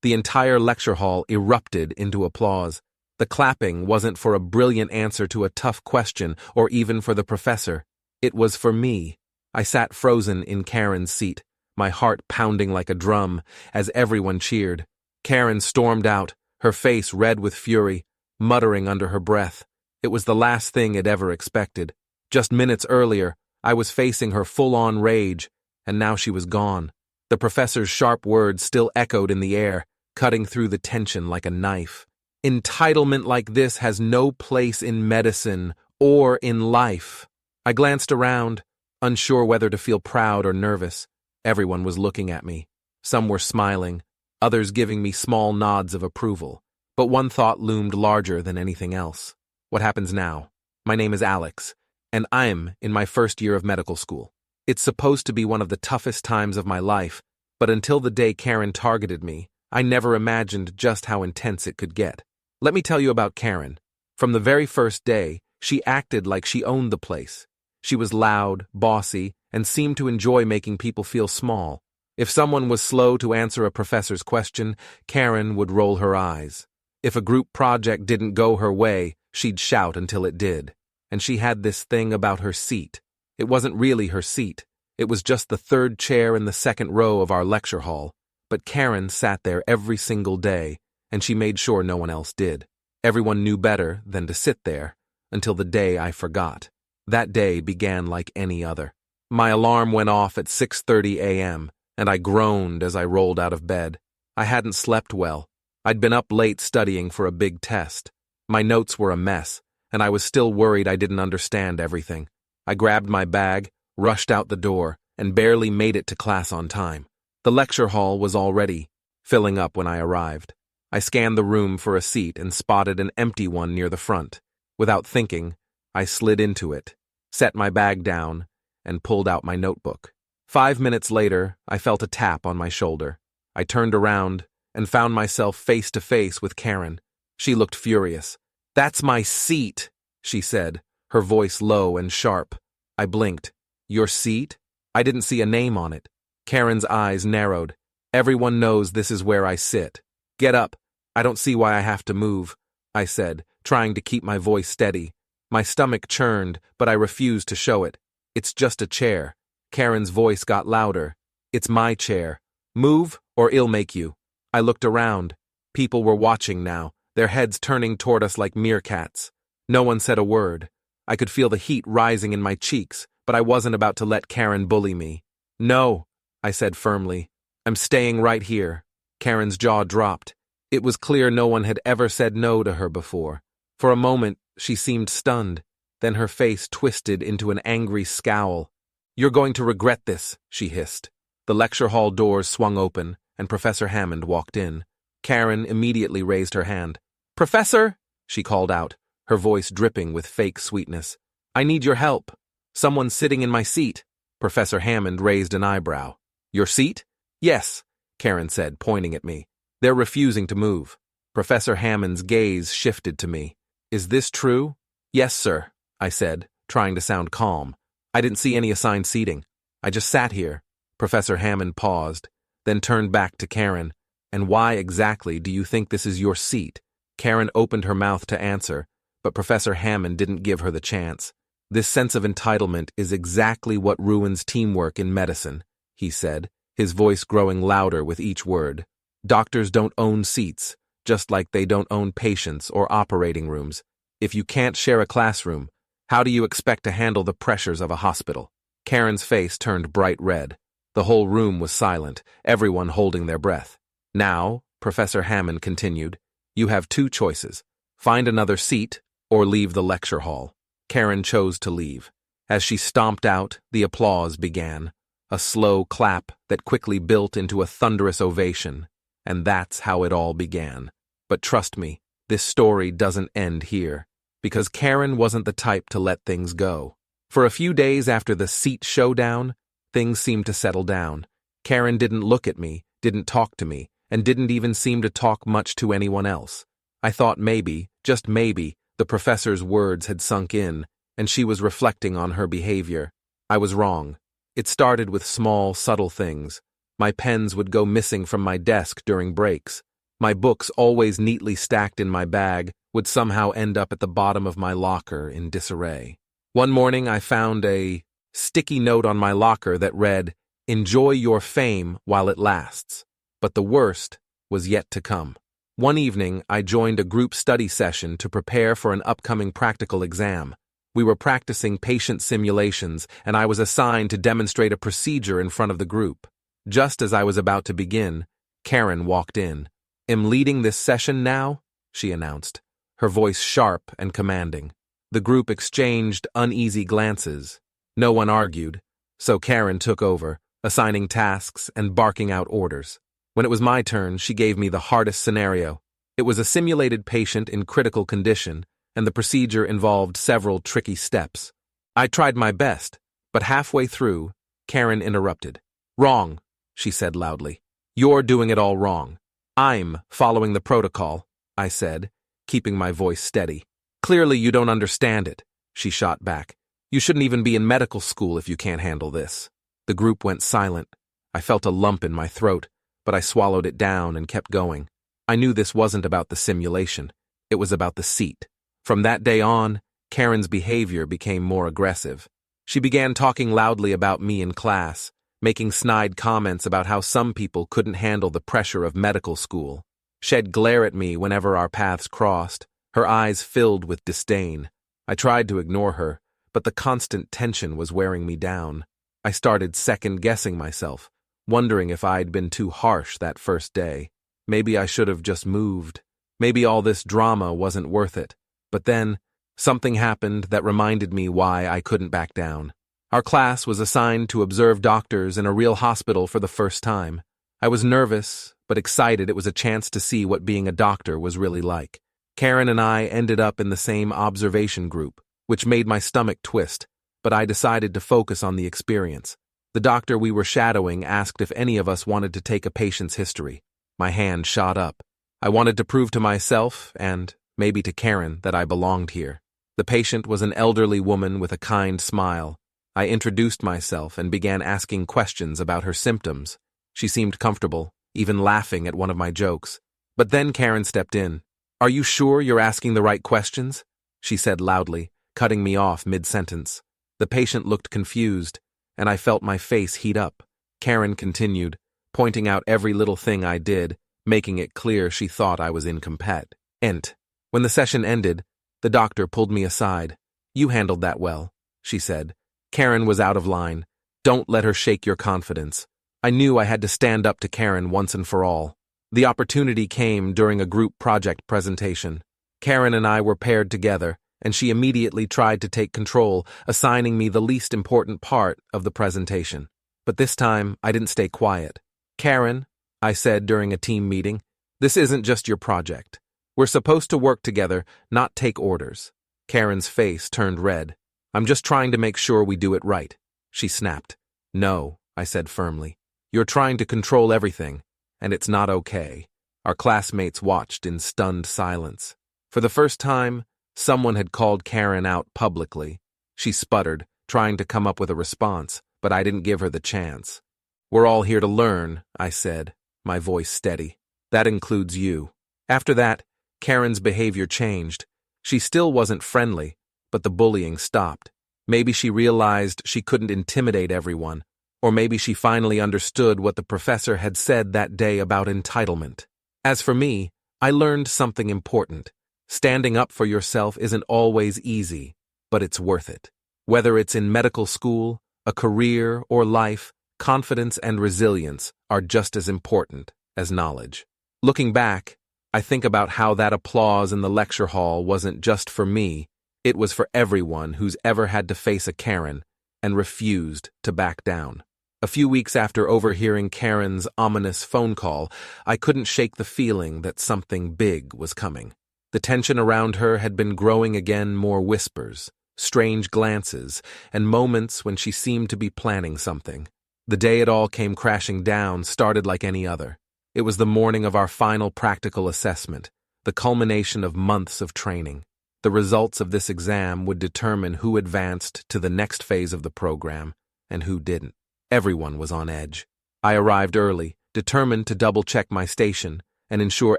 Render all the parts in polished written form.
The entire lecture hall erupted into applause. The clapping wasn't for a brilliant answer to a tough question or even for the professor. It was for me. I sat frozen in Karen's seat, my heart pounding like a drum, as everyone cheered. Karen stormed out, her face red with fury, muttering under her breath. It was the last thing I'd ever expected. Just minutes earlier, I was facing her full-on rage, and now she was gone. The professor's sharp words still echoed in the air, cutting through the tension like a knife. Entitlement like this has no place in medicine or in life. I glanced around, unsure whether to feel proud or nervous. Everyone was looking at me. Some were smiling, others giving me small nods of approval. But one thought loomed larger than anything else. What happens now? My name is Alex, and I'm in my first year of medical school. It's supposed to be one of the toughest times of my life, but until the day Karen targeted me, I never imagined just how intense it could get. Let me tell you about Karen. From the very first day, she acted like she owned the place. She was loud, bossy, and seemed to enjoy making people feel small. If someone was slow to answer a professor's question, Karen would roll her eyes. If a group project didn't go her way, she'd shout until it did. And she had this thing about her seat. It wasn't really her seat. It was just the third chair in the second row of our lecture hall. But Karen sat there every single day, and she made sure no one else did. Everyone knew better than to sit there, until the day I forgot. That day began like any other. My alarm went off at 6:30 a.m., and I groaned as I rolled out of bed. I hadn't slept well. I'd been up late studying for a big test. My notes were a mess, and I was still worried I didn't understand everything. I grabbed my bag, rushed out the door, and barely made it to class on time. The lecture hall was already filling up when I arrived. I scanned the room for a seat and spotted an empty one near the front. Without thinking, I slid into it, set my bag down, and pulled out my notebook. 5 minutes later, I felt a tap on my shoulder. I turned around and found myself face to face with Karen. She looked furious. "That's my seat," she said, her voice low and sharp. I blinked. "Your seat?" I didn't see a name on it. Karen's eyes narrowed. "Everyone knows this is where I sit. Get up. I don't see why I have to move," I said, trying to keep my voice steady. My stomach churned, but I refused to show it. "It's just a chair." Karen's voice got louder. "It's my chair. Move, or it'll make you." I looked around. People were watching now, their heads turning toward us like meerkats. No one said a word. I could feel the heat rising in my cheeks, but I wasn't about to let Karen bully me. "No," I said firmly. "I'm staying right here." Karen's jaw dropped. It was clear no one had ever said no to her before. For a moment, she seemed stunned. Then her face twisted into an angry scowl. "You're going to regret this," she hissed. The lecture hall doors swung open, and Professor Hammond walked in. Karen immediately raised her hand. "Professor," she called out, her voice dripping with fake sweetness. "I need your help. Someone's sitting in my seat." Professor Hammond raised an eyebrow. "Your seat?" "Yes," Karen said, pointing at me. "They're refusing to move." Professor Hammond's gaze shifted to me. "Is this true?" "Yes, sir," I said, trying to sound calm. "I didn't see any assigned seating. I just sat here." Professor Hammond paused, then turned back to Karen. "And why exactly do you think this is your seat?" Karen opened her mouth to answer, but Professor Hammond didn't give her the chance. "This sense of entitlement is exactly what ruins teamwork in medicine," he said, his voice growing louder with each word. "Doctors don't own seats, just like they don't own patients or operating rooms. If you can't share a classroom, how do you expect to handle the pressures of a hospital?" Karen's face turned bright red. The whole room was silent, everyone holding their breath. "Now," Professor Hammond continued, "you have two choices. Find another seat or leave the lecture hall." Karen chose to leave. As she stomped out, the applause began. A slow clap that quickly built into a thunderous ovation. And that's how it all began. But trust me, this story doesn't end here. Because Karen wasn't the type to let things go. For a few days after the seat showdown, things seemed to settle down. Karen didn't look at me, didn't talk to me, and didn't even seem to talk much to anyone else. I thought maybe, just maybe, the professor's words had sunk in, and she was reflecting on her behavior. I was wrong. It started with small, subtle things. My pens would go missing from my desk during breaks. My books, always neatly stacked in my bag, would somehow end up at the bottom of my locker in disarray. One morning I found a sticky note on my locker that read, "Enjoy your fame while it lasts." But the worst was yet to come. One evening, I joined a group study session to prepare for an upcoming practical exam. We were practicing patient simulations, and I was assigned to demonstrate a procedure in front of the group. Just as I was about to begin, Karen walked in. "I'm leading this session now," she announced, her voice sharp and commanding. The group exchanged uneasy glances. No one argued, so Karen took over, assigning tasks and barking out orders. When it was my turn, she gave me the hardest scenario. It was a simulated patient in critical condition, and the procedure involved several tricky steps. I tried my best, but halfway through, Karen interrupted. "Wrong," she said loudly. "You're doing it all wrong." "I'm following the protocol," I said, keeping my voice steady. "Clearly you don't understand it," she shot back. "You shouldn't even be in medical school if you can't handle this." The group went silent. I felt a lump in my throat, but I swallowed it down and kept going. I knew this wasn't about the simulation. It was about the seat. From that day on, Karen's behavior became more aggressive. She began talking loudly about me in class, making snide comments about how some people couldn't handle the pressure of medical school. She'd glare at me whenever our paths crossed, her eyes filled with disdain. I tried to ignore her, but the constant tension was wearing me down. I started second-guessing myself, wondering if I'd been too harsh that first day. Maybe I should have just moved. Maybe all this drama wasn't worth it. But then, something happened that reminded me why I couldn't back down. Our class was assigned to observe doctors in a real hospital for the first time. I was nervous, but excited it was a chance to see what being a doctor was really like. Karen and I ended up in the same observation group, which made my stomach twist, but I decided to focus on the experience. The doctor we were shadowing asked if any of us wanted to take a patient's history. My hand shot up. I wanted to prove to myself, and maybe to Karen, that I belonged here. The patient was an elderly woman with a kind smile. I introduced myself and began asking questions about her symptoms. She seemed comfortable, even laughing at one of my jokes. But then Karen stepped in. "Are you sure you're asking the right questions?" she said loudly, cutting me off mid-sentence. The patient looked confused, and I felt my face heat up. Karen continued, pointing out every little thing I did, making it clear she thought I was incompetent. When the session ended, the doctor pulled me aside. "You handled that well," she said. Karen was out of line. "Don't let her shake your confidence." I knew I had to stand up to Karen once and for all. The opportunity came during a group project presentation. Karen and I were paired together, and she immediately tried to take control, assigning me the least important part of the presentation. But this time, I didn't stay quiet. "Karen," I said during a team meeting, "this isn't just your project. We're supposed to work together, not take orders." Karen's face turned red. "I'm just trying to make sure we do it right," she snapped. "No," I said firmly. "You're trying to control everything, and it's not okay." Our classmates watched in stunned silence. For the first time, someone had called Karen out publicly. She sputtered, trying to come up with a response, but I didn't give her the chance. "We're all here to learn," I said, my voice steady. "That includes you." After that, Karen's behavior changed. She still wasn't friendly, but the bullying stopped. Maybe she realized she couldn't intimidate everyone, or maybe she finally understood what the professor had said that day about entitlement. As for me, I learned something important. Standing up for yourself isn't always easy, but it's worth it. Whether it's in medical school, a career, or life, confidence and resilience are just as important as knowledge. Looking back, I think about how that applause in the lecture hall wasn't just for me. It was for everyone who's ever had to face a Karen and refused to back down. A few weeks after overhearing Karen's ominous phone call, I couldn't shake the feeling that something big was coming. The tension around her had been growing again, more whispers, strange glances, and moments when she seemed to be planning something. The day it all came crashing down started like any other. It was the morning of our final practical assessment, the culmination of months of training. The results of this exam would determine who advanced to the next phase of the program and who didn't. Everyone was on edge. I arrived early, determined to double-check my station, and ensure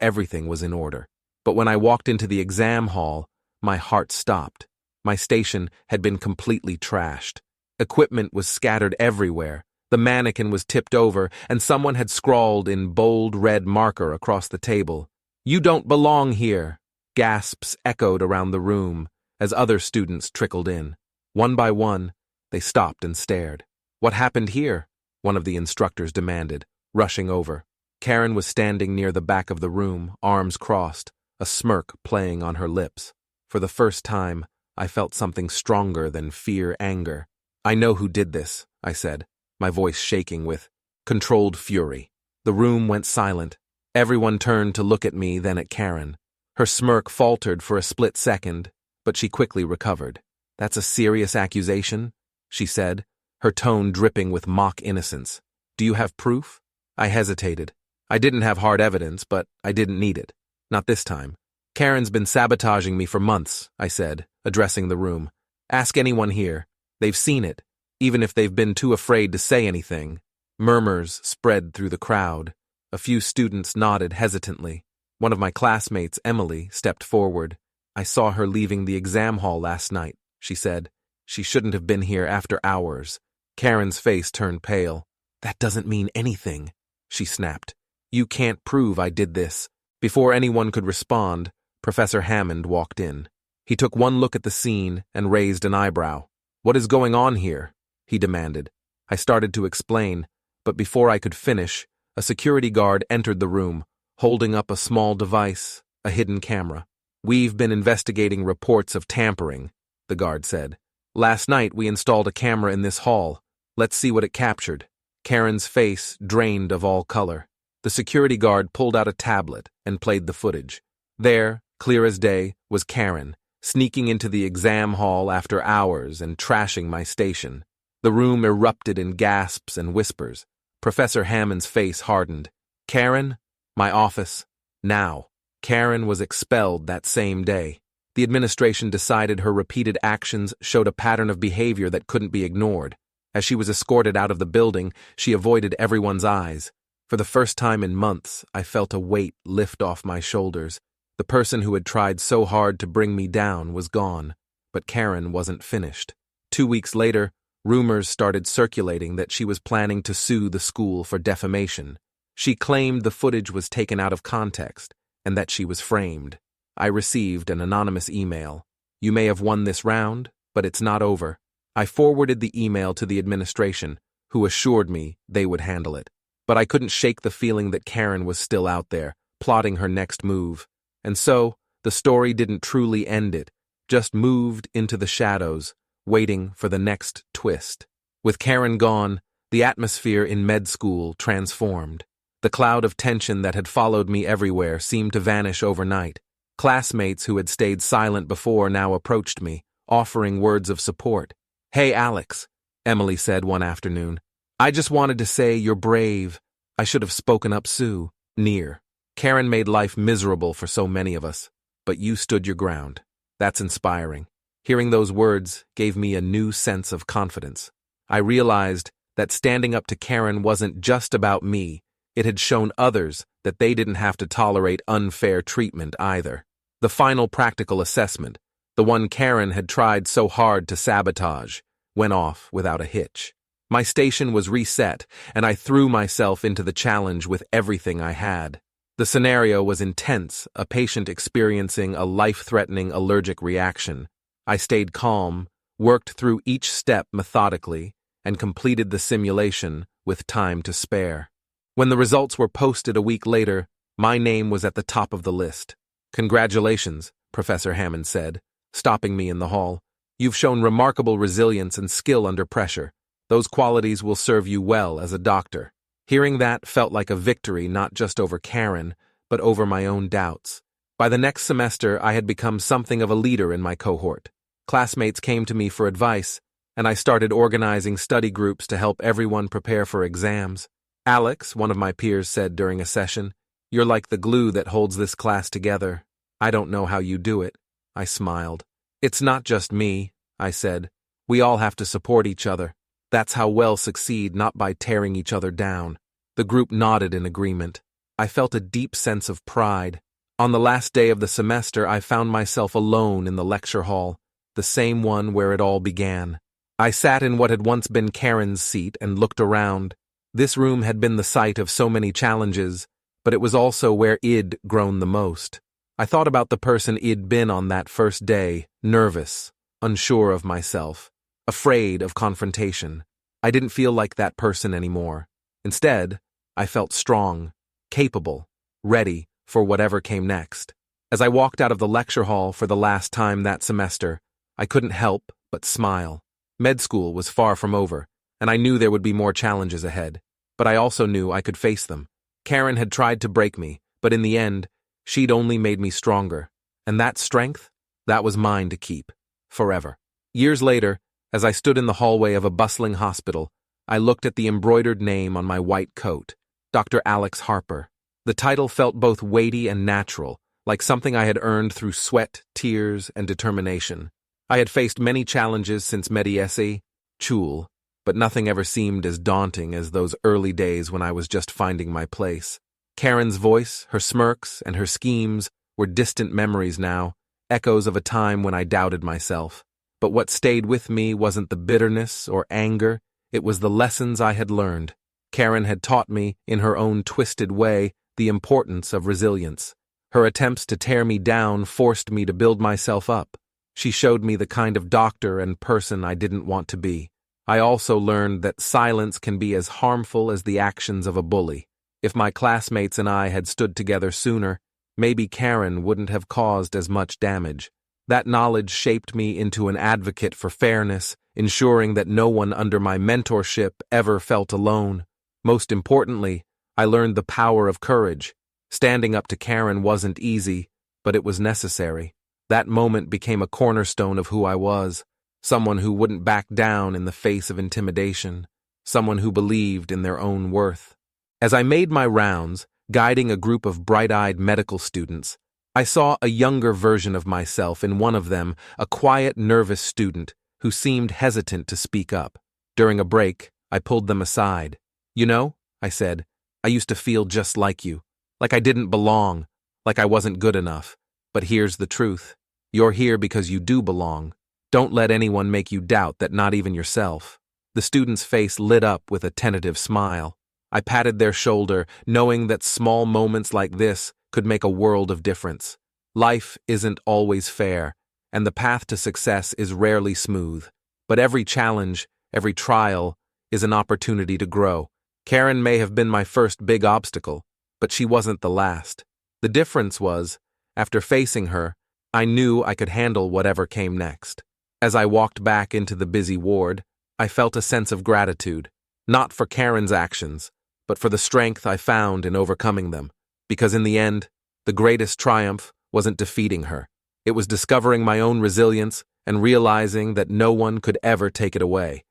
everything was in order. But when I walked into the exam hall, my heart stopped. My station had been completely trashed. Equipment was scattered everywhere. The mannequin was tipped over, and someone had scrawled in bold red marker across the table, "You don't belong here." Gasps echoed around the room as other students trickled in. One by one, they stopped and stared. "What happened here?" one of the instructors demanded, rushing over. Karen was standing near the back of the room, arms crossed, a smirk playing on her lips. For the first time, I felt something stronger than anger. "I know who did this," I said, my voice shaking with controlled fury. The room went silent. Everyone turned to look at me, then at Karen. Her smirk faltered for a split second, but she quickly recovered. "That's a serious accusation?" she said, her tone dripping with mock innocence. "Do you have proof?" I hesitated. I didn't have hard evidence, but I didn't need it. Not this time. "Karen's been sabotaging me for months," I said, addressing the room. "Ask anyone here. They've seen it, even if they've been too afraid to say anything." Murmurs spread through the crowd. A few students nodded hesitantly. One of my classmates, Emily, stepped forward. "I saw her leaving the exam hall last night," she said. "She shouldn't have been here after hours." Karen's face turned pale. "That doesn't mean anything," she snapped. "You can't prove I did this." Before anyone could respond, Professor Hammond walked in. He took one look at the scene and raised an eyebrow. "What is going on here?" he demanded. I started to explain, but before I could finish, a security guard entered the room, holding up a small device, a hidden camera. "We've been investigating reports of tampering," the guard said. "Last night we installed a camera in this hall. Let's see what it captured." Karen's face drained of all color. The security guard pulled out a tablet and played the footage. There, clear as day, was Karen, sneaking into the exam hall after hours and trashing my station. The room erupted in gasps and whispers. Professor Hammond's face hardened. "Karen? My office. Now." Karen was expelled that same day. The administration decided her repeated actions showed a pattern of behavior that couldn't be ignored. As she was escorted out of the building, she avoided everyone's eyes. For the first time in months, I felt a weight lift off my shoulders. The person who had tried so hard to bring me down was gone, but Karen wasn't finished. 2 weeks later, rumors started circulating that she was planning to sue the school for defamation. She claimed the footage was taken out of context and that she was framed. I received an anonymous email. "You may have won this round, but it's not over." I forwarded the email to the administration, who assured me they would handle it. But I couldn't shake the feeling that Karen was still out there, plotting her next move. And so, the story didn't truly end it, just moved into the shadows, waiting for the next twist. With Karen gone, the atmosphere in med school transformed. The cloud of tension that had followed me everywhere seemed to vanish overnight. Classmates who had stayed silent before now approached me, offering words of support. "Hey, Alex," Emily said one afternoon. "I just wanted to say you're brave. I should have spoken up sooner. Karen made life miserable for so many of us, but you stood your ground. That's inspiring." Hearing those words gave me a new sense of confidence. I realized that standing up to Karen wasn't just about me. It had shown others that they didn't have to tolerate unfair treatment either. The final practical assessment, the one Karen had tried so hard to sabotage, went off without a hitch. My station was reset, and I threw myself into the challenge with everything I had. The scenario was intense, a patient experiencing a life-threatening allergic reaction. I stayed calm, worked through each step methodically, and completed the simulation with time to spare. When the results were posted a week later, my name was at the top of the list. "Congratulations," Professor Hammond said, stopping me in the hall. "You've shown remarkable resilience and skill under pressure. Those qualities will serve you well as a doctor." Hearing that felt like a victory not just over Karen, but over my own doubts. By the next semester, I had become something of a leader in my cohort. Classmates came to me for advice, and I started organizing study groups to help everyone prepare for exams. "Alex," one of my peers said during a session, "you're like the glue that holds this class together. I don't know how you do it." I smiled. "It's not just me," I said. "We all have to support each other. That's how we'll succeed, not by tearing each other down." The group nodded in agreement. I felt a deep sense of pride. On the last day of the semester, I found myself alone in the lecture hall, the same one where it all began. I sat in what had once been Karen's seat and looked around. This room had been the site of so many challenges, but it was also where I'd grown the most. I thought about the person I'd been on that first day, nervous, unsure of myself, afraid of confrontation. I didn't feel like that person anymore. Instead, I felt strong, capable, ready for whatever came next. As I walked out of the lecture hall for the last time that semester, I couldn't help but smile. Med school was far from over, and I knew there would be more challenges ahead, but I also knew I could face them. Karen had tried to break me, but in the end, she'd only made me stronger. And that strength, that was mine to keep, forever. Years later, as I stood in the hallway of a bustling hospital, I looked at the embroidered name on my white coat, Dr. Alex Harper. The title felt both weighty and natural, like something I had earned through sweat, tears, and determination. I had faced many challenges since Medici, Chul, but nothing ever seemed as daunting as those early days when I was just finding my place. Karen's voice, her smirks, and her schemes were distant memories now, echoes of a time when I doubted myself. But what stayed with me wasn't the bitterness or anger, it was the lessons I had learned. Karen had taught me, in her own twisted way, the importance of resilience. Her attempts to tear me down forced me to build myself up. She showed me the kind of doctor and person I didn't want to be. I also learned that silence can be as harmful as the actions of a bully. If my classmates and I had stood together sooner, maybe Karen wouldn't have caused as much damage. That knowledge shaped me into an advocate for fairness, ensuring that no one under my mentorship ever felt alone. Most importantly, I learned the power of courage. Standing up to Karen wasn't easy, but it was necessary. That moment became a cornerstone of who I was, someone who wouldn't back down in the face of intimidation, someone who believed in their own worth. As I made my rounds, guiding a group of bright-eyed medical students, I saw a younger version of myself in one of them, a quiet, nervous student who seemed hesitant to speak up. During a break, I pulled them aside. "You know," I said, "I used to feel just like you, like I didn't belong, like I wasn't good enough. But here's the truth. You're here because you do belong. Don't let anyone make you doubt that, not even yourself." The student's face lit up with a tentative smile. I patted their shoulder, knowing that small moments like this could make a world of difference. Life isn't always fair, and the path to success is rarely smooth. But every challenge, every trial, is an opportunity to grow. Karen may have been my first big obstacle, but she wasn't the last. The difference was, after facing her, I knew I could handle whatever came next. As I walked back into the busy ward, I felt a sense of gratitude, not for Karen's actions, but for the strength I found in overcoming them. Because in the end, the greatest triumph wasn't defeating her. It was discovering my own resilience and realizing that no one could ever take it away.